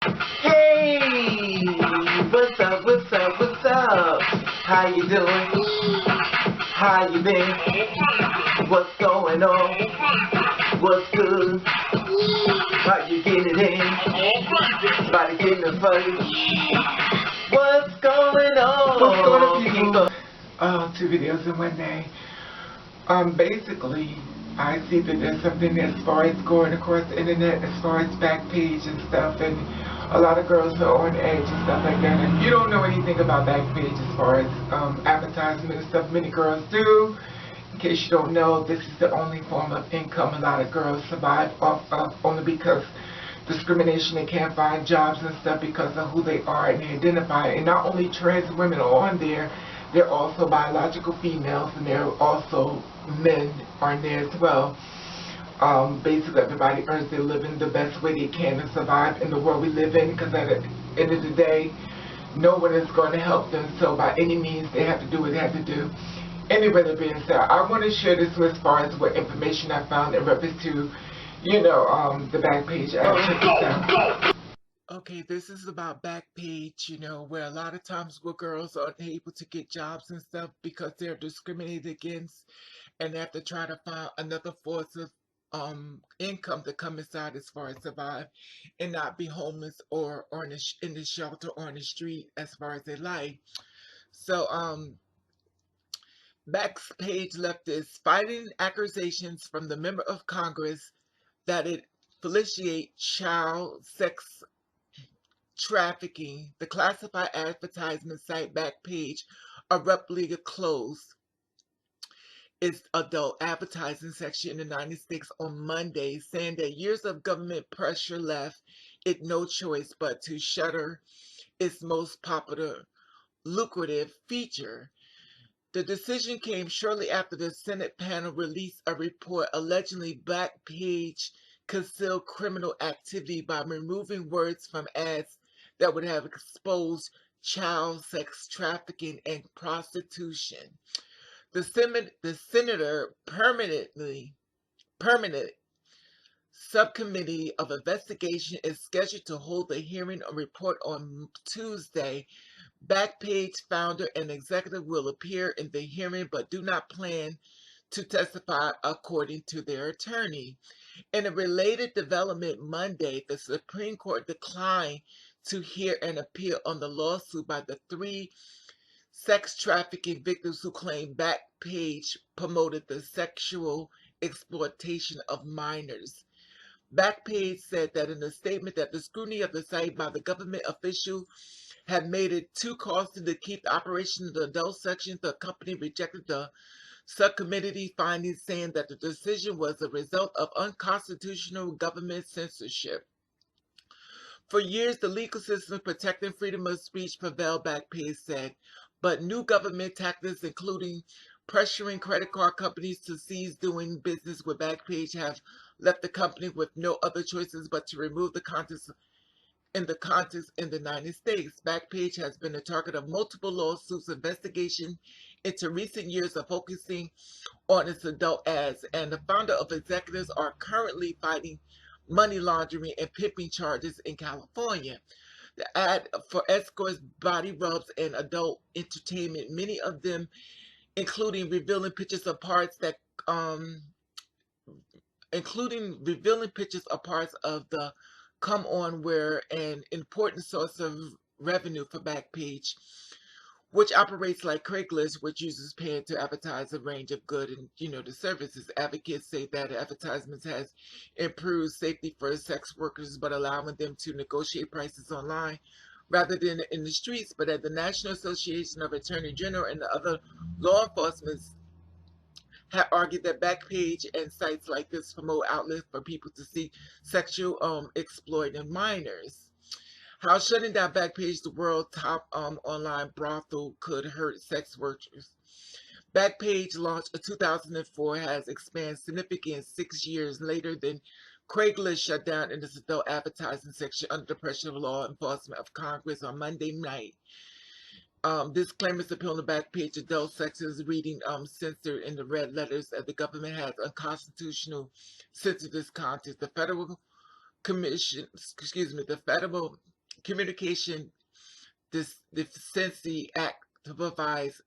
Hey, what's up, what's up, what's up? How you doing? How you been? What's going on? What's good? How you getting it in? Body getting it funny? What's going on? What's going on, people? Oh, 2 videos in one day. Basically, I see that there's something as far as going across the internet, as far as Backpage and stuff, and a lot of girls are on edge and stuff like that. And you don't know anything about Backpage as far as advertisement and stuff. Many girls do. In case you don't know, this is the only form of income a lot of girls survive off of, only because discrimination, they can't find jobs and stuff because of who they are and they identify. And not only trans women are on there, they're also biological females, and they're also men are there as well. Basically, everybody earns their living the best way they can to survive in the world we live in, because at the end of the day, no one is going to help them. So by any means, they have to do what they have to do. Anyway, that being said, I want to share this as far as what information I found in reference to, the Backpage. Check this out. Okay, this is about Backpage, where a lot of times where girls aren't able to get jobs and stuff because they're discriminated against, and they have to try to find another source of income to come inside as far as survive and not be homeless or in the shelter or on the street as far as their life. So Backpage left this fighting accusations from the member of Congress that it facilitates child sex trafficking. The classified advertisement site Backpage abruptly closed its adult advertising section in the United States on Monday, saying that years of government pressure left it no choice but to shutter its most popular, lucrative feature. The decision came shortly after the Senate panel released a report allegedly Backpage concealed criminal activity by removing words from ads that would have exposed child sex trafficking and prostitution. The Senator Permanent Subcommittee of Investigation is scheduled to hold a hearing or report on Tuesday. Backpage founder and executive will appear in the hearing but do not plan to testify, according to their attorney. In a related development Monday, the Supreme Court declined to hear an appeal on the lawsuit by the 3 sex trafficking victims who claim Backpage promoted the sexual exploitation of minors. Backpage said that in a statement that the scrutiny of the site by the government official had made it too costly to keep the operation of the adult section. The company rejected the subcommittee findings, saying that the decision was a result of unconstitutional government censorship. For years, the legal system protecting freedom of speech prevailed, Backpage said, but new government tactics, including pressuring credit card companies to cease doing business with Backpage, have left the company with no other choices but to remove the contents in the United States. Backpage has been the target of multiple lawsuits. Investigation into recent years of focusing on its adult ads, and the founder of executives are currently fighting money laundering and pimping charges in California. The ad for escorts, body rubs, and adult entertainment, many of them including revealing pictures of parts of the come on, were an important source of revenue for Backpage, which operates like Craigslist, which uses paying to advertise a range of goods and the services. Advocates say that advertisements has improved safety for sex workers, but allowing them to negotiate prices online rather than in the streets. But at the National Association of Attorney General and the other law enforcement have argued that Backpage and sites like this promote outlets for people to see sexual exploiting minors. How shutting down Backpage, the world's top online brothel, could hurt sex workers. Backpage, launched in 2004, has expanded significantly 6 years later than Craigslist shut down in its adult advertising section under the pressure of law enforcement of Congress on Monday night. Disclaimers appeal to Backpage adult sections reading censored in the red letters that the government has unconstitutional censored this content. The Federal Communication Decency Act provides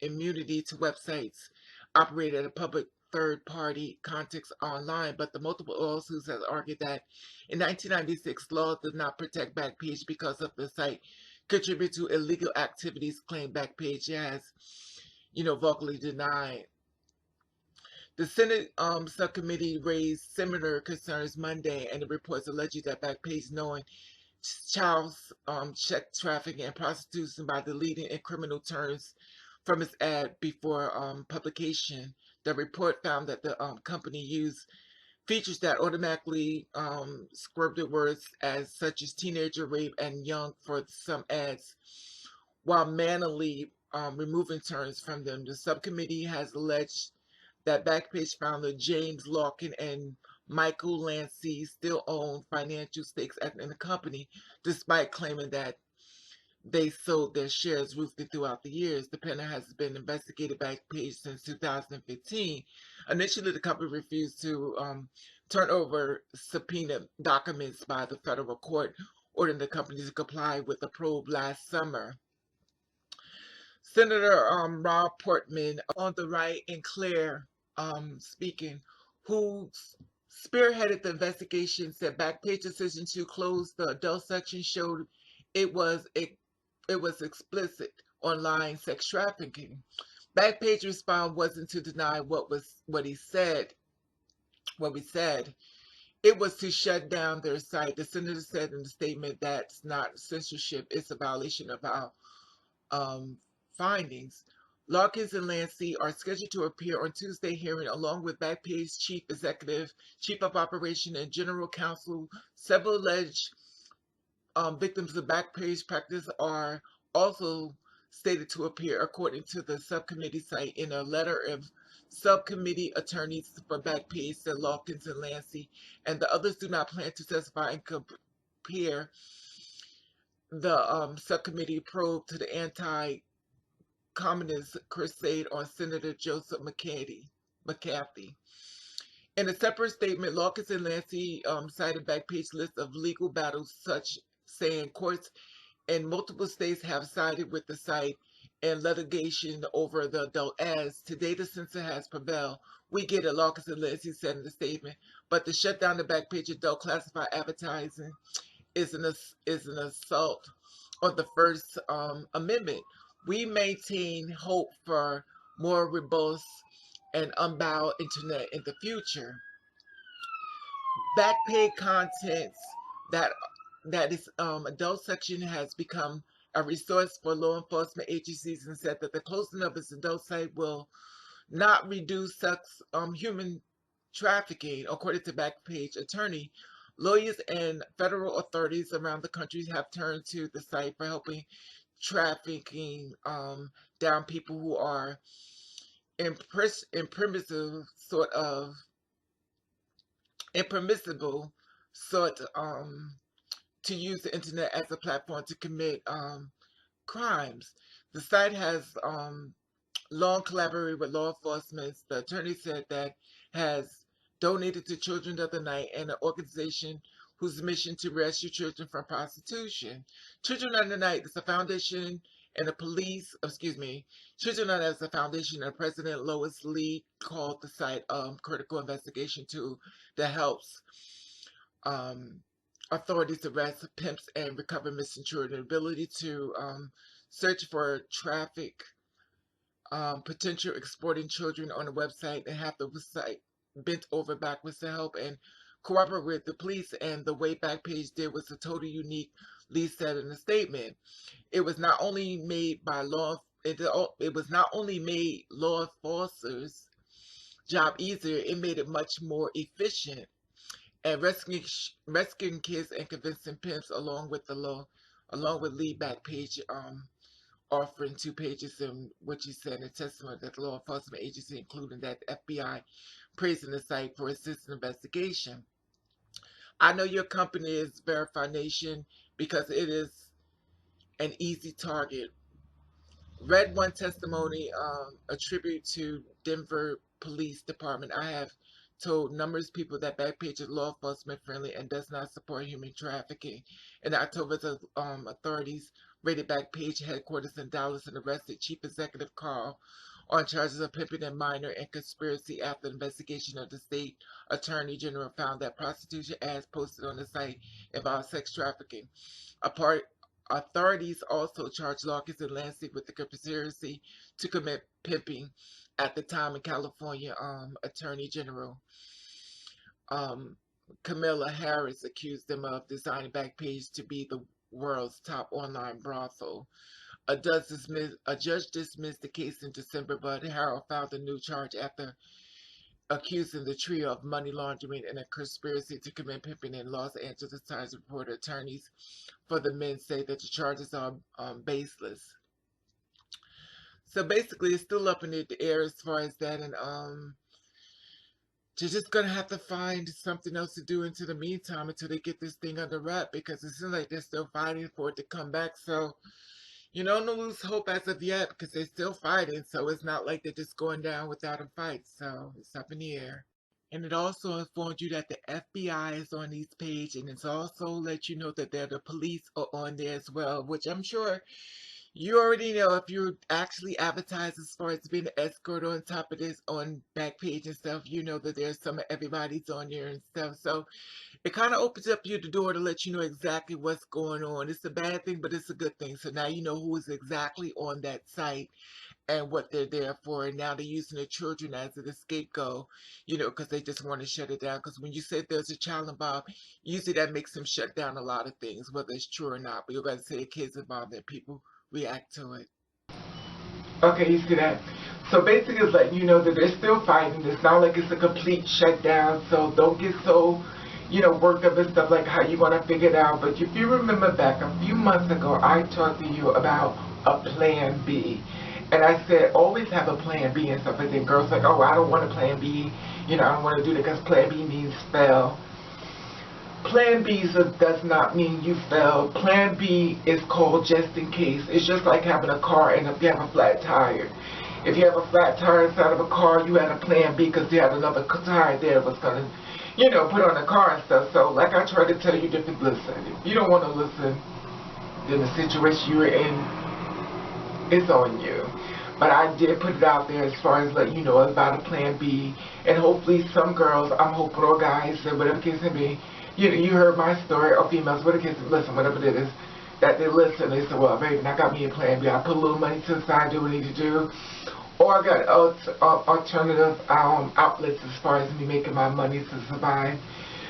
immunity to websites operated at a public third-party context online, but the multiple lawsuits have argued that in 1996, law did not protect Backpage because of the site contribute to illegal activities claimed Backpage has, vocally denied. The Senate subcommittee raised similar concerns Monday, and the reports alleged that Backpage, knowing child sex trafficking and prostitution by deleting in criminal terms from its ad before publication. The report found that the company used features that automatically scripted words as such as teenager, rape, and young for some ads, while manually removing terms from them. The subcommittee has alleged that Backpage founder James Larkin and Michael Lancey still own financial stakes in the company, despite claiming that they sold their shares ruthlessly throughout the years. The panel has been investigated Backpage since 2015. Initially, the company refused to turn over subpoenaed documents by the federal court, ordering the company to comply with the probe last summer. Senator Rob Portman on the right and Claire speaking, who spearheaded the investigation, said Backpage's decision to close the adult section showed it was explicit online sex trafficking. Backpage's response wasn't to deny what we said. It was to shut down their site. The senator said in the statement that's not censorship, it's a violation of our findings. Larkins and Lancey are scheduled to appear on Tuesday hearing along with Backpage Chief Executive, Chief of Operation, and General Counsel. Several alleged victims of Backpage practice are also stated to appear, according to the subcommittee site. In a letter of subcommittee attorneys for Backpage said Larkins and Lancey and the others do not plan to testify and compare the subcommittee probe to the anti-communist crusade on Senator Joseph McCarthy. In a separate statement, Larkins and Lancey cited Backpage's list of legal battles, such saying courts in multiple states have sided with the site in litigation over the adult ads. Today, the censor has prevailed. We get it, Larkins and Lancey said in the statement, but to shut down the Backpage adult classified advertising is an assault on the First Amendment. We maintain hope for more robust and unbound internet in the future. Backpage contents that is adult section has become a resource for law enforcement agencies and said that the closing of its adult site will not reduce sex human trafficking. According to Backpage attorney, lawyers and federal authorities around the country have turned to the site for helping trafficking down people who are impermissible sort to use the internet as a platform to commit crimes. The site has long collaborated with law enforcement. The attorney said that has donated to Children of the Night, and an organization whose mission to rescue children from prostitution. Children of the Night is a foundation and a Children of the Night is a foundation and President Lois Lee called the site critical investigation tool that helps authorities arrest pimps and recover missing children. Ability to search for traffic potential exporting children on the website and have the website bent over backwards to help and cooperate with the police. And the way Backpage did was a totally unique, Lee said in a statement. It was not only made law enforcers' job easier, it made it much more efficient and rescuing kids and convincing pimps along with Lee. Backpage offering 2 pages in which he said in testimony that the law enforcement agency, including that the FBI, praising the site for assisting investigation. I know your company is Verify Nation because it is an easy target. Read one testimony, a tribute to Denver Police Department. I have told numerous people that Backpage is law enforcement friendly and does not support human trafficking. In October, the authorities raided Backpage headquarters in Dallas and arrested Chief Executive Carl on charges of pimping a minor and conspiracy after investigation of the state attorney general found that prostitution ads posted on the site involved sex trafficking. Authorities also charged Larkins and Lansing with the conspiracy to commit pimping at the time in California Attorney General. Camilla Harris accused them of designing Backpage to be the world's top online brothel. A judge dismissed the case in December, but Harrell filed a new charge after accusing the trio of money laundering and a conspiracy to commit pimping in Los Angeles. Times reported attorneys for the men say that the charges are baseless. So basically, it's still up in the air as far as that, and they're just gonna have to find something else to do into the meantime until they get this thing under wrap, because it seems like they're still fighting for it to come back. So don't lose hope as of yet, because they're still fighting. So it's not like they're just going down without a fight. So it's up in the air. And it also informed you that the FBI is on these pages, and it's also let you know that the police are on there as well, which I'm sure you already know if you actually advertise as far as being an escort on top of this on Backpage and stuff. You know that there's some of everybody's on there and stuff. So it kind of opens up you the door to let you know exactly what's going on. It's a bad thing, but it's a good thing. So now you know who is exactly on that site and what they're there for. And now they're using the children as a scapegoat, because they just want to shut it down. Because when you say there's a child involved, usually that makes them shut down a lot of things, whether it's true or not. But you're going to say a kid's involved, and people react to it. Okay, you see that? So basically it's letting you know that they're still fighting. It's not like it's a complete shutdown. So don't get so worked up and stuff like how you're going to figure it out. But if you remember back a few months ago, I talked to you about a plan B. And I said, always have a plan B and stuff. And then girls like, oh, I don't want a plan B. I don't want to do that because plan B means fail. Plan B does not mean you fail. Plan B is called just in case. It's just like having a car and if you have a flat tire. If you have a flat tire inside of a car, you had a plan B because you had another tire there that was going to, put on the car and stuff. So like I try to tell you different, listen. If you don't want to listen, then the situation you're in is on you. But I did put it out there as far as letting you know about a plan B. And hopefully some girls, I'm hoping, or guys, and whatever case it may be, you heard my story, or females, whatever case, listen, whatever it is, that they listen, they say, well, baby, I got me a plan B. I put a little money to the side, do what I need to do. Or I got alternative outlets as far as me making my money to survive.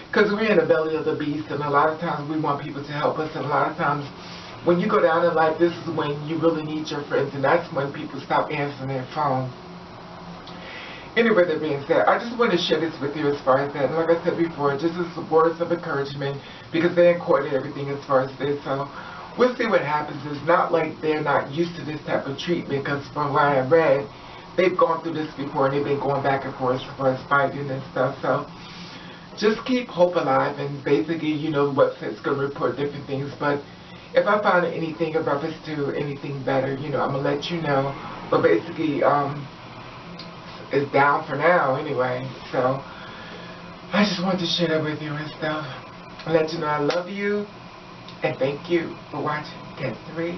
Because we're in the belly of the beast, and a lot of times we want people to help us, and a lot of times when you go down in life, this is when you really need your friends, and that's when people stop answering their phone. Anyway, that being said, I just want to share this with you as far as that. And like I said before, just as words of encouragement, because they in court and everything as far as this. So we'll see what happens. It's not like they're not used to this type of treatment, because from what I read, they've gone through this before, and they've been going back and forth as far as fighting and stuff. So just keep hope alive, and basically, websites going to report different things. But if I find anything in reference to anything better, I'm going to let you know. But basically, it's down for now anyway. So I just wanted to share that with you and stuff. I'll let you know I love you, and thank you for watching Get 3.